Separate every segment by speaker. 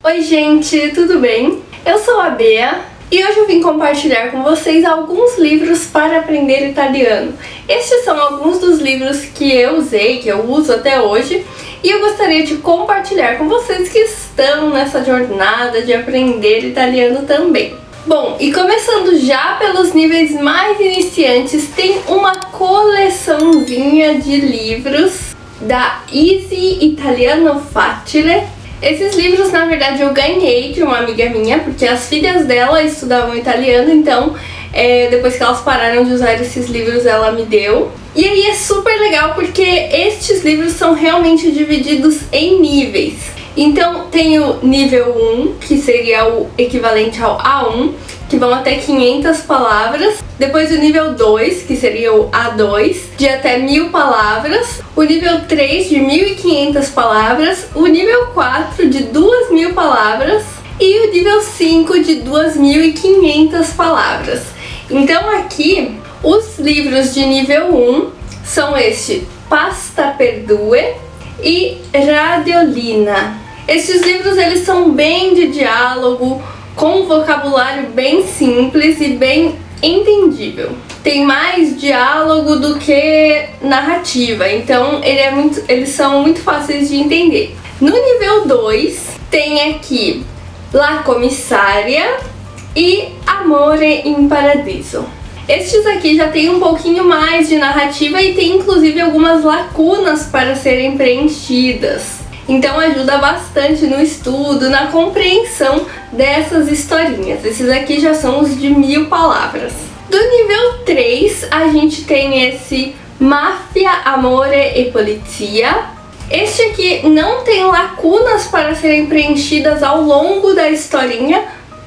Speaker 1: Oi gente, tudo bem? Eu sou a Bea e hoje eu vim compartilhar com vocês alguns livros para aprender italiano. Estes são alguns dos livros que eu usei, que eu uso até hoje, e eu gostaria de compartilhar com vocês que estão nessa jornada de aprender italiano também. Bom, e começando já pelos níveis mais iniciantes, tem uma coleçãozinha de livros da Easy Italiano Facile. Esses livros, na verdade, eu ganhei de uma amiga minha, porque as filhas dela estudavam italiano, então depois que elas pararam de usar esses livros, ela me deu. E aí é super legal porque estes livros são realmente divididos em níveis. Então tem o nível 1, que seria o equivalente ao A1, que vão até 500 palavras. Depois o nível 2, que seria o A2, de até 1000 palavras. O nível 3, de 1500 palavras. O nível 4, de 2000 palavras. E o nível 5, de 2500 palavras. Então aqui, os livros de nível 1 são este Pasta per Due e Radiolina. Estes livros eles são bem de diálogo, com um vocabulário bem simples e bem entendível. Tem mais diálogo do que narrativa, então eles são muito fáceis de entender. No nível 2 tem aqui La Commissaria e Amore in Paradiso. Estes aqui já tem um pouquinho mais de narrativa e tem inclusive algumas lacunas para serem preenchidas. Então ajuda bastante no estudo, na compreensão dessas historinhas. Esses aqui já são os de 1000 palavras. Do nível 3, a gente tem esse Mafia, Amore e Polizia. Este aqui não tem lacunas para serem preenchidas ao longo da historinha,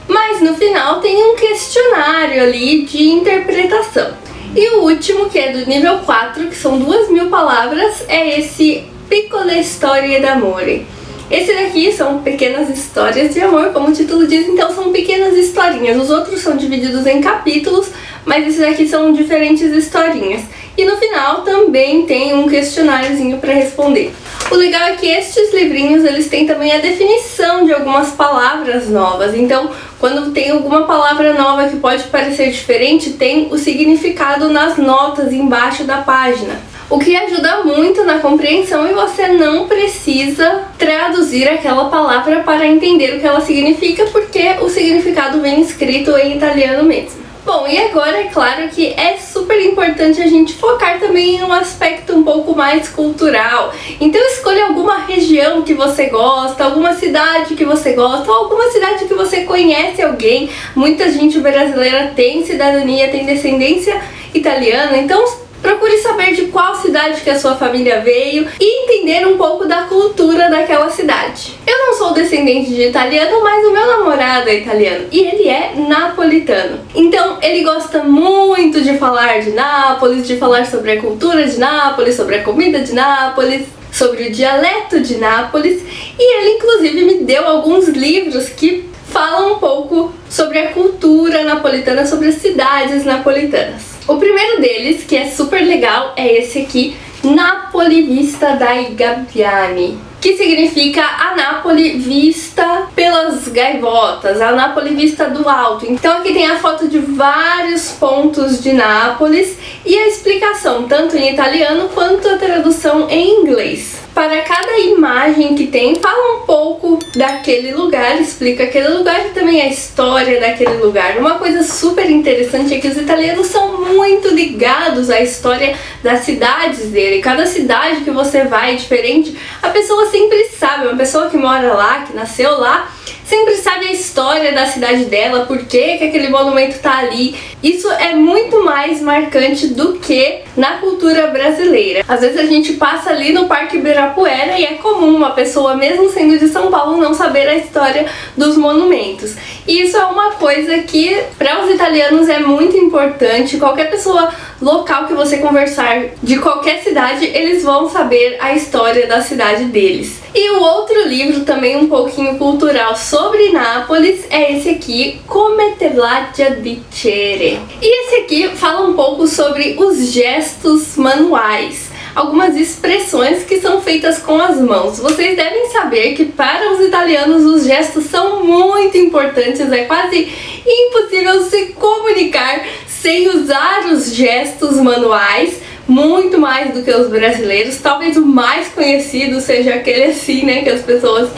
Speaker 1: mas no final tem um questionário ali de interpretação. E o último, que é do nível 4, que são 2000 palavras, é esse Piccole Storie d'Amore. Esse daqui são pequenas histórias de amor, como o título diz, então são pequenas historinhas. Os outros são divididos em capítulos, mas esses aqui são diferentes historinhas. E no final também tem um questionáriozinho para responder. O legal é que estes livrinhos, eles têm também a definição de algumas palavras novas. Então, quando tem alguma palavra nova que pode parecer diferente, tem o significado nas notas embaixo da página. O que ajuda muito na compreensão e você não precisa traduzir aquela palavra para entender o que ela significa, porque o significado vem escrito em italiano mesmo. Bom, e agora é claro que é super importante a gente focar também em um aspecto um pouco mais cultural. Então escolha alguma região que você gosta, alguma cidade que você gosta, ou alguma cidade que você conhece alguém. Muita gente brasileira tem cidadania, tem descendência italiana, então procure saber de qual cidade que a sua família veio e entender um pouco da cultura daquela cidade. Eu não sou descendente de italiano, mas o meu namorado é italiano e ele é napolitano. Então ele gosta muito de falar de Nápoles, de falar sobre a cultura de Nápoles, sobre a comida de Nápoles, sobre o dialeto de Nápoles, e ele inclusive me deu alguns livros que falam um pouco sobre a cultura napolitana, sobre as cidades napolitanas. O primeiro deles, que é super legal, é esse aqui, Napoli Vista dai Gabbiani, que significa a Nápoles vista pelas gaivotas, a Nápoles vista do alto. Então aqui tem a foto de vários pontos de Nápoles e a explicação, tanto em italiano quanto a tradução em inglês. Para cada imagem que tem, fala um pouco daquele lugar, explica aquele lugar e também a história daquele lugar. Uma coisa super interessante é que os italianos são muito ligados à história das cidades dele. Cada cidade que você vai é diferente, a pessoa sempre sabe, uma pessoa que mora lá, que nasceu lá, sempre sabe a história da cidade dela, por que aquele monumento tá ali. Isso é muito mais marcante do que na cultura brasileira. Às vezes a gente passa ali no Parque Ibirapuera e é comum uma pessoa, mesmo sendo de São Paulo, não saber a história dos monumentos. E isso é uma coisa que para os italianos é muito importante. Qualquer pessoa local que você conversar de qualquer cidade, eles vão saber a história da cidade deles. E o outro livro também um pouquinho cultural sobre Nápoles é esse aqui, Come te piace dicere. E esse aqui fala um pouco sobre os gestos manuais. algumas expressões que são feitas com as mãos. Vocês devem saber que para os italianos os gestos são muito importantes, é quase impossível se comunicar sem usar os gestos manuais, muito mais do que os brasileiros. Talvez o mais conhecido seja aquele assim, né, que as pessoas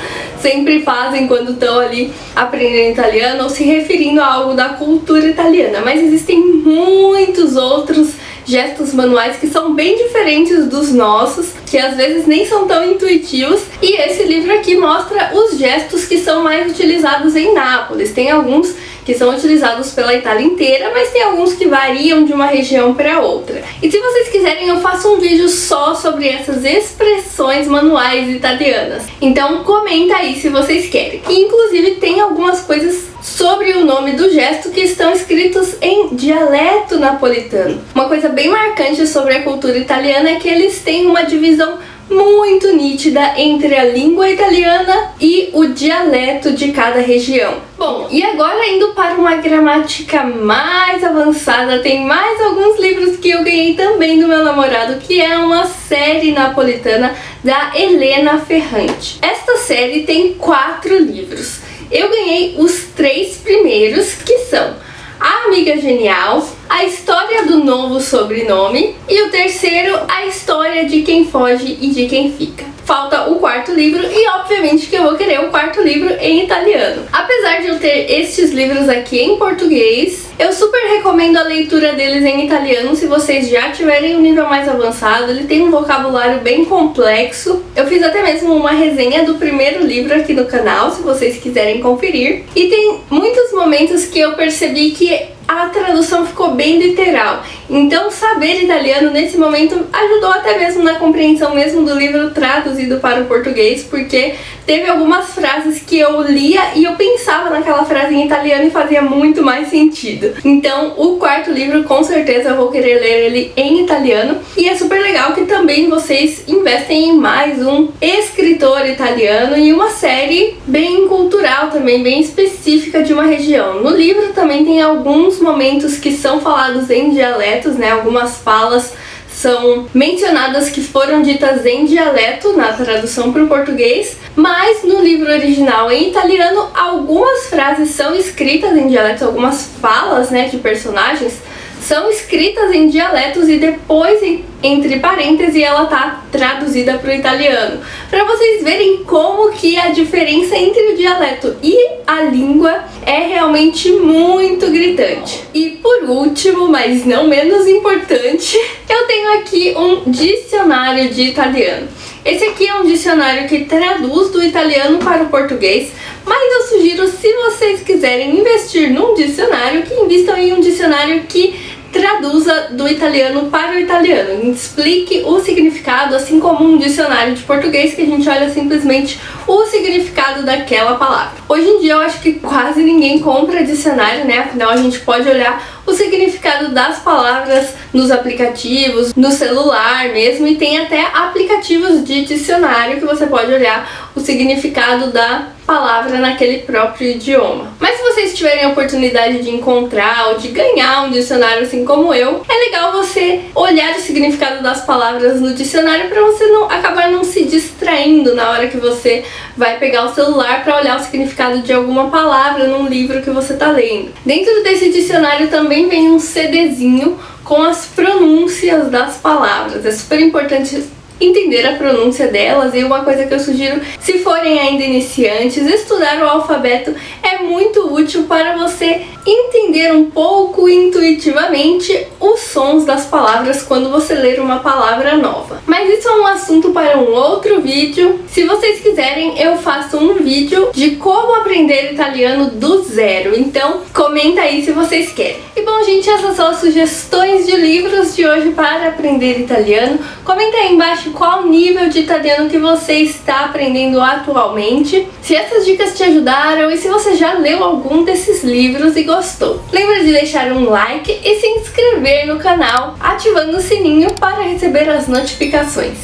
Speaker 1: sempre fazem quando estão ali aprendendo italiano ou se referindo a algo da cultura italiana, mas existem muitos outros gestos manuais que são bem diferentes dos nossos, que às vezes nem são tão intuitivos, e esse livro aqui mostra os gestos que são mais utilizados em Nápoles. Tem alguns que são utilizados pela Itália inteira, mas tem alguns que variam de uma região para outra. E se vocês quiserem, eu faço um vídeo só sobre essas expressões manuais italianas. Então comenta aí se vocês querem. E, inclusive tem algumas coisas sobre o nome do gesto que estão escritos em dialeto napolitano. Uma coisa bem marcante sobre a cultura italiana é que eles têm uma divisão muito nítida entre a língua italiana e o dialeto de cada região. Bom, e agora indo para uma gramática mais avançada, tem mais alguns livros que eu ganhei também do meu namorado, que é uma série napolitana da Elena Ferrante. Esta série tem 4 livros. Eu ganhei os 3 primeiros, que são A Amiga Genial, A História do Novo Sobrenome e o terceiro, A História de Quem Foge e de Quem Fica. Falta o 4º livro e obviamente que eu vou querer o 4º livro em italiano. Apesar de eu ter estes livros aqui em português, eu super recomendo a leitura deles em italiano se vocês já tiverem um nível mais avançado. Ele tem um vocabulário bem complexo. Eu fiz até mesmo uma resenha do primeiro livro aqui no canal, se vocês quiserem conferir. E tem muitos momentos que eu percebi que a tradução ficou bem literal, então saber italiano nesse momento ajudou até mesmo na compreensão mesmo do livro traduzido para o português, porque teve algumas frases que eu lia e eu pensava naquela frase em italiano e fazia muito mais sentido. Então o 4º livro com certeza eu vou querer ler ele em italiano, e é super legal que também vocês investem em mais um escritor italiano e uma série bem cultural também, bem específica de uma região. No livro também tem alguns momentos que são falados em dialetos, né? Algumas falas são mencionadas que foram ditas em dialeto na tradução para o português, mas no livro original em italiano algumas frases são escritas em dialeto, algumas falas, né, de personagens são escritas em dialetos e depois entre parênteses ela tá traduzida para o italiano, para vocês verem como que a diferença entre o dialeto e a língua é realmente muito gritante. E por último, mas não menos importante, eu tenho aqui um dicionário de italiano. Esse aqui é um dicionário que traduz do italiano para o português, mas eu sugiro, se vocês quiserem investir num dicionário, que invistam em um dicionário que traduza do italiano para o italiano, explique o significado, assim como um dicionário de português que a gente olha simplesmente o significado daquela palavra. Hoje em dia eu acho que quase ninguém compra dicionário, né? Afinal a gente pode olhar o significado das palavras nos aplicativos, no celular mesmo, e tem até aplicativos de dicionário que você pode olhar o significado da palavra naquele próprio idioma. Mas se vocês tiverem a oportunidade de encontrar ou de ganhar um dicionário assim como eu, é legal você olhar o significado das palavras no dicionário para você não acabar não se distraindo na hora que você vai pegar o celular para olhar o significado de alguma palavra num livro que você está lendo. Dentro desse dicionário também vem um CDzinho com as pronúncias das palavras. É super importante entender a pronúncia delas, e uma coisa que eu sugiro, se forem ainda iniciantes, estudar o alfabeto é muito útil para você entender um pouco intuitivamente os sons das palavras quando você ler uma palavra nova. Mas isso é um assunto para um outro vídeo. Se vocês quiserem, eu faço um vídeo de como aprender italiano do zero, então comenta aí se vocês querem. E bom, gente, essas são as sugestões de livros de hoje para aprender italiano. Comenta aí embaixo qual nível de italiano que você está aprendendo atualmente, se essas dicas te ajudaram e se você já leu algum desses livros e gostou. Lembra de deixar um like e se inscrever no canal, ativando o sininho para receber as notificações.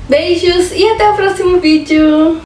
Speaker 1: Beijos e até o próximo vídeo!